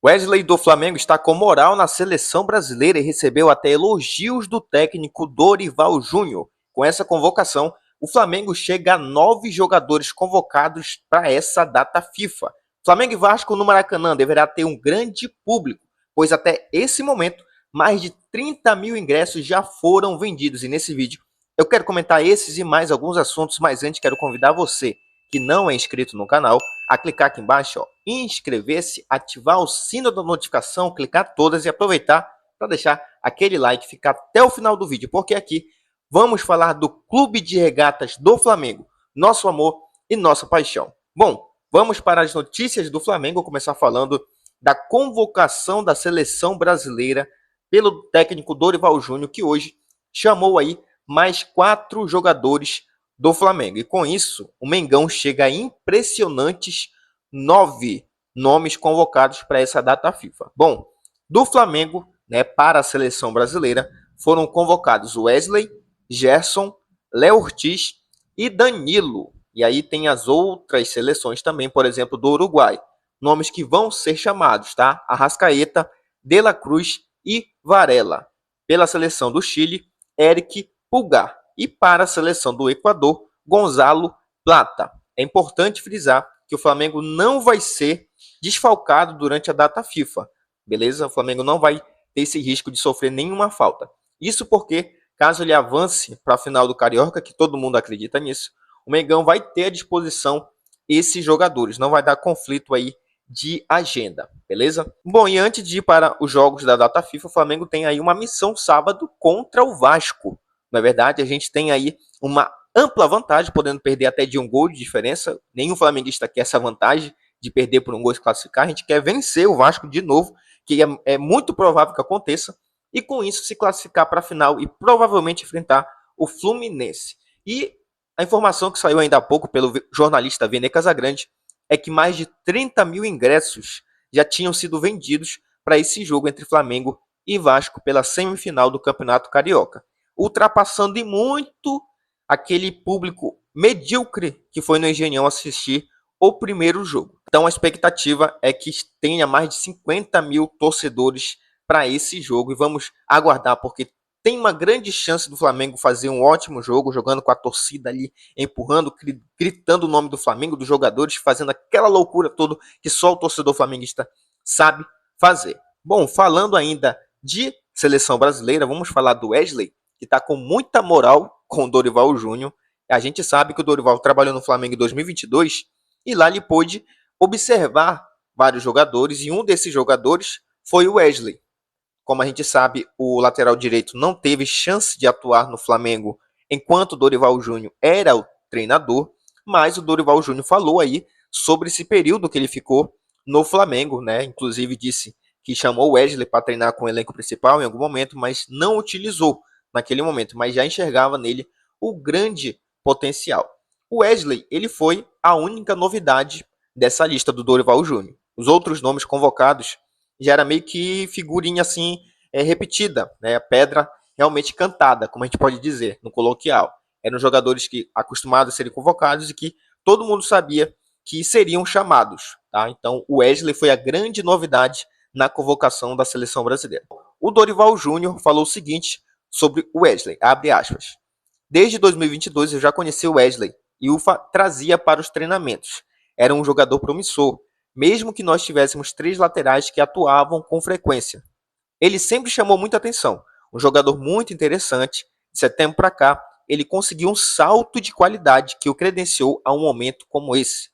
Wesley do Flamengo está com moral na seleção brasileira e recebeu até elogios do técnico Dorival Júnior. Com essa convocação, o Flamengo chega a 9 jogadores convocados para essa data FIFA. Flamengo e Vasco no Maracanã deverá ter um grande público, pois até esse momento, mais de 30 mil ingressos já foram vendidos. E nesse vídeo eu quero comentar esses e mais alguns assuntos, mas antes quero convidar você que não é inscrito no canal a clicar aqui embaixo, ó, inscrever-se, ativar o sino da notificação, clicar todas e aproveitar para deixar aquele like, ficar até o final do vídeo, porque aqui vamos falar do Clube de Regatas do Flamengo, nosso amor e nossa paixão. Bom, vamos para as notícias do Flamengo, começar falando da convocação da seleção brasileira pelo técnico Dorival Júnior, que hoje chamou aí mais 4 jogadores do Flamengo. E com isso, o Mengão chega a impressionantes 9 nomes convocados para essa data FIFA. Bom, do Flamengo, né, para a seleção brasileira, foram convocados Wesley, Gerson, Léo Ortiz e Danilo. E aí tem as outras seleções também, por exemplo, do Uruguai. Nomes que vão ser chamados, tá? Arrascaeta, De La Cruz e Varela. Pela seleção do Chile, Eric Pulgar. E para a seleção do Equador, Gonzalo Plata. É importante frisar que o Flamengo não vai ser desfalcado durante a data FIFA, beleza? O Flamengo não vai ter esse risco de sofrer nenhuma falta. Isso porque, caso ele avance para a final do Carioca, que todo mundo acredita nisso, o Mengão vai ter à disposição esses jogadores, não vai dar conflito aí de agenda, beleza? Bom, e antes de ir para os jogos da data FIFA, o Flamengo tem aí uma missão sábado contra o Vasco. Na verdade, a gente tem aí uma ampla vantagem, podendo perder até de um gol de diferença. Nenhum flamenguista quer essa vantagem de perder por um gol e se classificar. A gente quer vencer o Vasco de novo, que é muito provável que aconteça, e com isso se classificar para a final e provavelmente enfrentar o Fluminense. E a informação que saiu ainda há pouco pelo jornalista Vene Casagrande é que mais de 30 mil ingressos já tinham sido vendidos para esse jogo entre Flamengo e Vasco pela semifinal do Campeonato Carioca, ultrapassando em muito aquele público medíocre que foi no Engenhão assistir o primeiro jogo. Então a expectativa é que tenha mais de 50 mil torcedores para esse jogo e vamos aguardar, porque tem uma grande chance do Flamengo fazer um ótimo jogo, jogando com a torcida ali, empurrando, gritando o nome do Flamengo, dos jogadores, fazendo aquela loucura toda que só o torcedor flamenguista sabe fazer. Bom, falando ainda de seleção brasileira, vamos falar do Wesley, que está com muita moral com o Dorival Júnior. A gente sabe que o Dorival trabalhou no Flamengo em 2022 e lá ele pôde observar vários jogadores e um desses jogadores foi o Wesley. Como a gente sabe, o lateral direito não teve chance de atuar no Flamengo enquanto o Dorival Júnior era o treinador, mas o Dorival Júnior falou aí sobre esse período que ele ficou no Flamengo, né? Inclusive disse que chamou o Wesley para treinar com o elenco principal em algum momento, mas não utilizou naquele momento, mas já enxergava nele o grande potencial. O Wesley, ele foi a única novidade dessa lista do Dorival Júnior. Os outros nomes convocados já era meio que figurinha assim, repetida, né? Pedra realmente cantada, como a gente pode dizer, no coloquial. Eram jogadores que acostumados a serem convocados e que todo mundo sabia que seriam chamados, tá? Então o Wesley foi a grande novidade na convocação da seleção brasileira. O Dorival Júnior falou o seguinte sobre o Wesley, abre aspas: desde 2022 eu já conheci o Wesley e o trazia para os treinamentos. Era um jogador promissor, mesmo que nós tivéssemos 3 laterais que atuavam com frequência. Ele sempre chamou muita atenção, um jogador muito interessante. De setembro para cá, ele conseguiu um salto de qualidade que o credenciou a um momento como esse.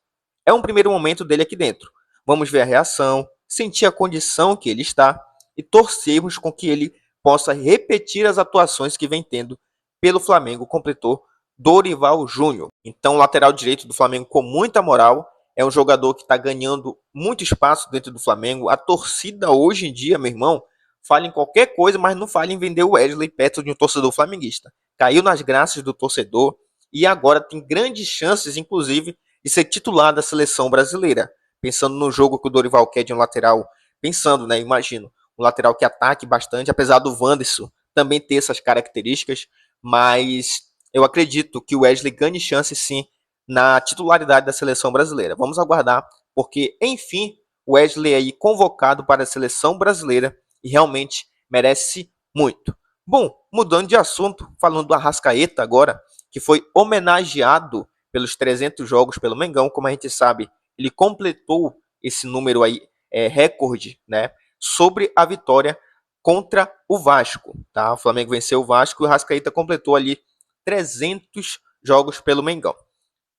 É um primeiro momento dele aqui dentro. Vamos ver a reação, sentir a condição que ele está e torcermos com que ele possa repetir as atuações que vem tendo pelo Flamengo, completou Dorival Júnior. Então, o lateral direito do Flamengo com muita moral, é um jogador que está ganhando muito espaço dentro do Flamengo. A torcida hoje em dia, meu irmão, fala em qualquer coisa, mas não fala em vender o Wesley perto de um torcedor flamenguista. Caiu nas graças do torcedor e agora tem grandes chances, inclusive, de ser titular da seleção brasileira. Pensando no jogo que o Dorival quer de um lateral, pensando, né, imagino, um lateral que ataque bastante, apesar do Wanderson também ter essas características, mas eu acredito que o Wesley ganhe chance sim na titularidade da seleção brasileira. Vamos aguardar, porque enfim Wesley aí convocado para a seleção brasileira e realmente merece muito. Bom, mudando de assunto, falando do Arrascaeta agora, que foi homenageado pelos 300 jogos pelo Mengão, como a gente sabe, ele completou esse número aí, recorde, né, sobre a vitória contra o Vasco, tá? O Flamengo venceu o Vasco e o Arrascaeta completou ali 300 jogos pelo Mengão.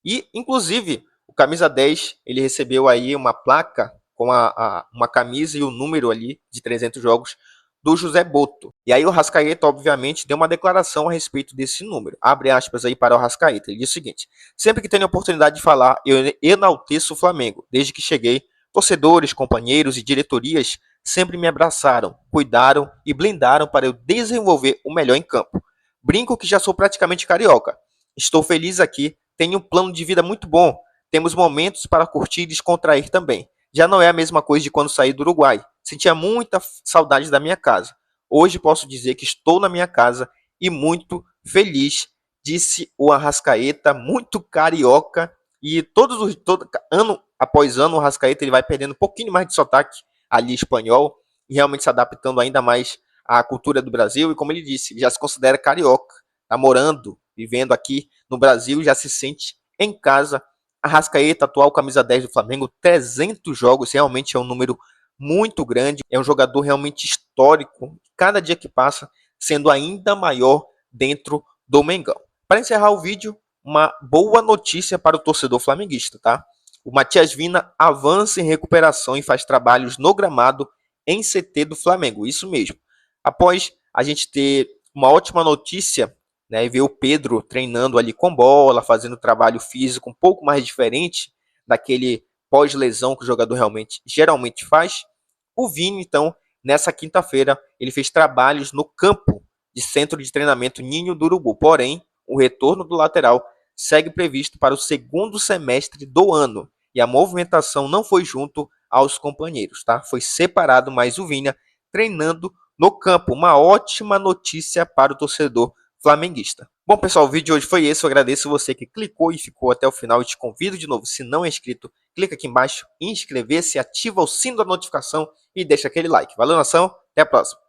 E, inclusive, o camisa 10, ele recebeu aí uma placa com uma camisa e o número ali de 300 jogos do José Boto. E aí o Arrascaeta, obviamente, deu uma declaração a respeito desse número. Abre aspas aí para o Arrascaeta. Ele diz o seguinte: sempre que tenho a oportunidade de falar, eu enalteço o Flamengo. Desde que cheguei, torcedores, companheiros e diretorias sempre me abraçaram, cuidaram e blindaram para eu desenvolver o melhor em campo. Brinco que já sou praticamente carioca. Estou feliz aqui, tenho um plano de vida muito bom. Temos momentos para curtir e descontrair também. Já não é a mesma coisa de quando saí do Uruguai. Sentia muita saudade da minha casa. Hoje posso dizer que estou na minha casa e muito feliz, disse o Arrascaeta, muito carioca. E todo ano após ano, o Arrascaeta ele vai perdendo um pouquinho mais de sotaque ali espanhol e realmente se adaptando ainda mais à cultura do Brasil. E como ele disse, já se considera carioca, está morando, vivendo aqui no Brasil e já se sente em casa. Arrascaeta, atual camisa 10 do Flamengo, 300 jogos, realmente é um número muito grande, é um jogador realmente histórico, cada dia que passa sendo ainda maior dentro do Mengão. Para encerrar o vídeo, uma boa notícia para o torcedor flamenguista, tá? O Matias Vina avança em recuperação e faz trabalhos no gramado em CT do Flamengo, isso mesmo. Após a gente ter uma ótima notícia, né, e ver o Pedro treinando ali com bola, fazendo trabalho físico um pouco mais diferente daquele pós-lesão que o jogador geralmente faz. O Vini, então, nessa quinta-feira, ele fez trabalhos no campo de centro de treinamento Ninho do Urubu. Porém, o retorno do lateral segue previsto para o segundo semestre do ano. E a movimentação não foi junto aos companheiros, tá? Foi separado, mas o Vini treinando no campo. Uma ótima notícia para o torcedor flamenguista. Bom, pessoal, o vídeo de hoje foi esse. Eu agradeço você que clicou e ficou até o final. E te convido de novo, se não é inscrito, clica aqui embaixo em inscrever-se, ativa o sino da notificação e deixa aquele like. Valeu, nação. Até a próxima.